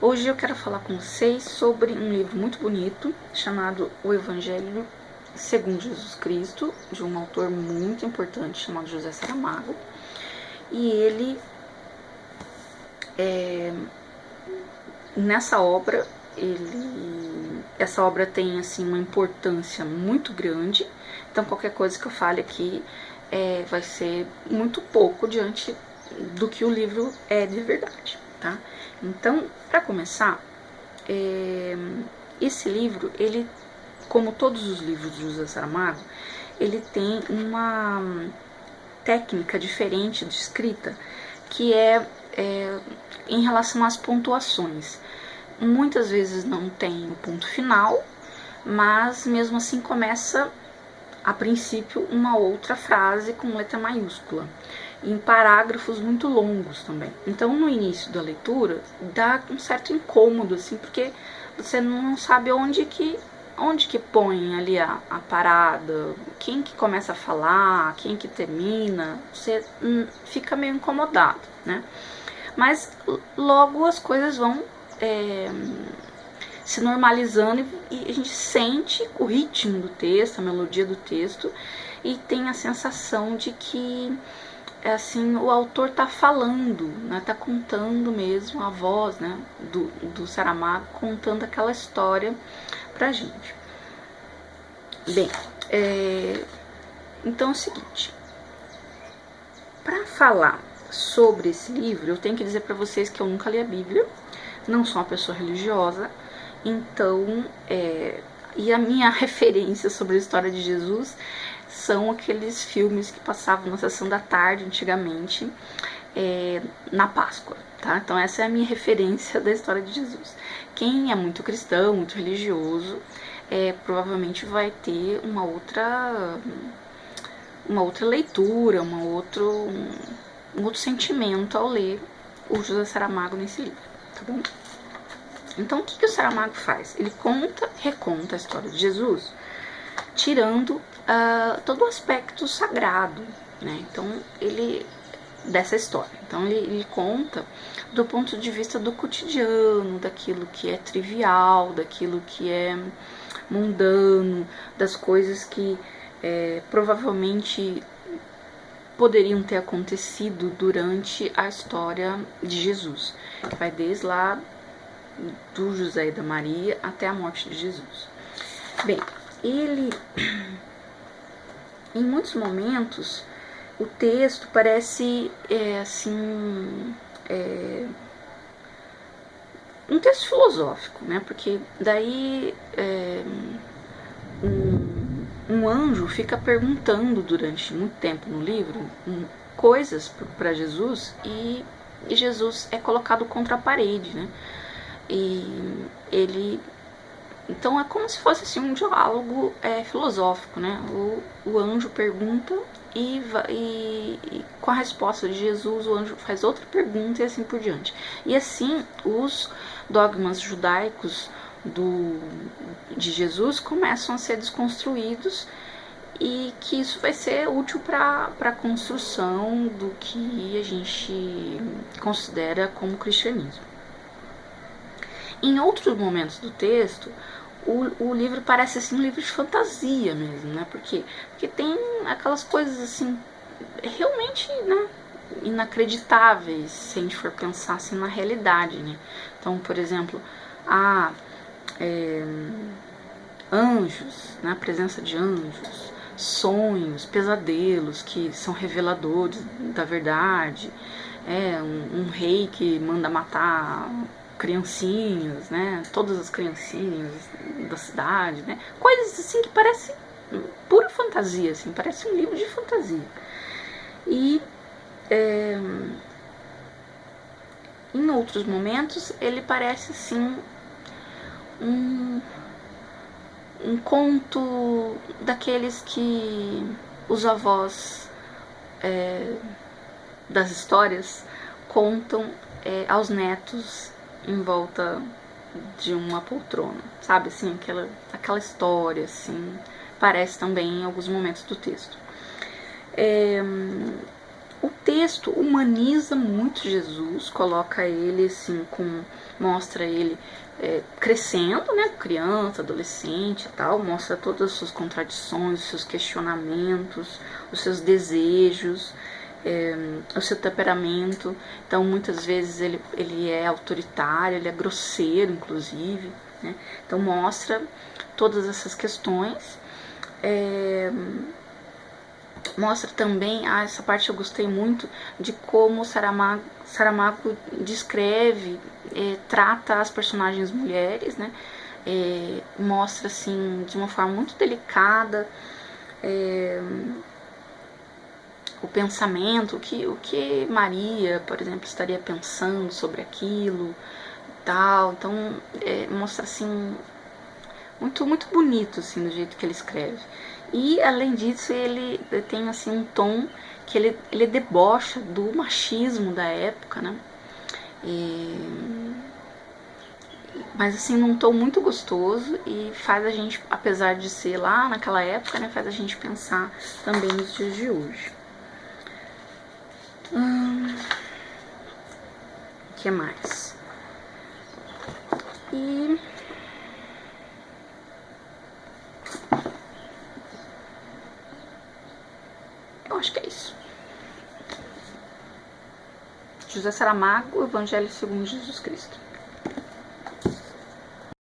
Hoje eu quero falar com vocês sobre um livro muito bonito chamado O Evangelho segundo Jesus Cristo, de um autor muito importante chamado José Saramago. E ele, nessa obra, essa obra tem assim uma importância muito grande. Então qualquer coisa que eu fale aqui vai ser muito pouco diante do que o livro é de verdade, tá? Então, para começar, esse livro, ele, como todos os livros de José Saramago, ele tem uma técnica diferente de escrita, que é em relação às pontuações. Muitas vezes não tem o ponto final, mas mesmo assim começa, a princípio, uma outra frase com letra maiúscula, em parágrafos muito longos também. Então, no início da leitura, dá um certo incômodo, assim, porque você não sabe onde que põe ali a parada, quem que começa a falar, quem que termina, você fica meio incomodado, né? Mas logo as coisas vão se normalizando e a gente sente o ritmo do texto, a melodia do texto, e tem a sensação de que assim, o autor está falando, né, tá contando mesmo a voz, né, do Saramago, contando aquela história pra gente. Bem, então é o seguinte, para falar sobre esse livro, eu tenho que dizer para vocês que eu nunca li a Bíblia, não sou uma pessoa religiosa, então, e a minha referência sobre a história de Jesus são aqueles filmes que passavam na sessão da tarde antigamente, na Páscoa, tá? Então essa é a minha referência da história de Jesus. Quem é muito cristão, muito religioso, provavelmente vai ter uma outra leitura, um outro sentimento ao ler o José Saramago nesse livro, tá bom? Então o que o Saramago faz? Ele reconta a história de Jesus, tirando todo o aspecto sagrado, né? Então dessa história. Então ele conta do ponto de vista do cotidiano, daquilo que é trivial, daquilo que é mundano, das coisas que provavelmente poderiam ter acontecido durante a história de Jesus, que vai desde lá do José e da Maria até a morte de Jesus. Bem, ele, em muitos momentos, o texto parece um texto filosófico, né? Porque daí um anjo fica perguntando durante muito tempo no livro coisas para Jesus e Jesus é colocado contra a parede, né? E ele, então é como se fosse assim, um diálogo filosófico, né? O anjo pergunta e com a resposta de Jesus o anjo faz outra pergunta e assim por diante. E assim os dogmas judaicos de Jesus começam a ser desconstruídos e que isso vai ser útil para a construção do que a gente considera como cristianismo. Em outros momentos do texto, o livro parece assim um livro de fantasia mesmo, né? Porque tem aquelas coisas assim realmente, né, inacreditáveis se a gente for pensar assim na realidade, né? Então, por exemplo, anjos, né, a presença de anjos, sonhos, pesadelos que são reveladores da verdade, um rei que manda matar criancinhas, né, todas as criancinhas da cidade, né, coisas assim que parecem pura fantasia, assim, parece um livro de fantasia. E em outros momentos ele parece assim um conto daqueles que os avós das histórias contam aos netos em volta de uma poltrona, sabe, assim, aquela história, assim, parece também em alguns momentos do texto. O texto humaniza muito Jesus, coloca ele assim, mostra ele crescendo, né, criança, adolescente e tal, mostra todas as suas contradições, os seus questionamentos, os seus desejos, o seu temperamento. Então muitas vezes ele é autoritário, ele é grosseiro inclusive, né? Então mostra todas essas questões. Mostra também, essa parte eu gostei muito, de como Saramago descreve, trata as personagens mulheres, né? Mostra assim de uma forma muito delicada o pensamento, o que Maria, por exemplo, estaria pensando sobre aquilo e tal. Então mostra assim muito, muito bonito assim, do jeito que ele escreve. E além disso ele tem assim um tom que ele debocha do machismo da época, né? Mas assim num tom muito gostoso e faz a gente, apesar de ser lá naquela época, né, faz a gente pensar também nos dias de hoje. O que mais? E eu acho que é isso. José Saramago, Evangelho segundo Jesus Cristo.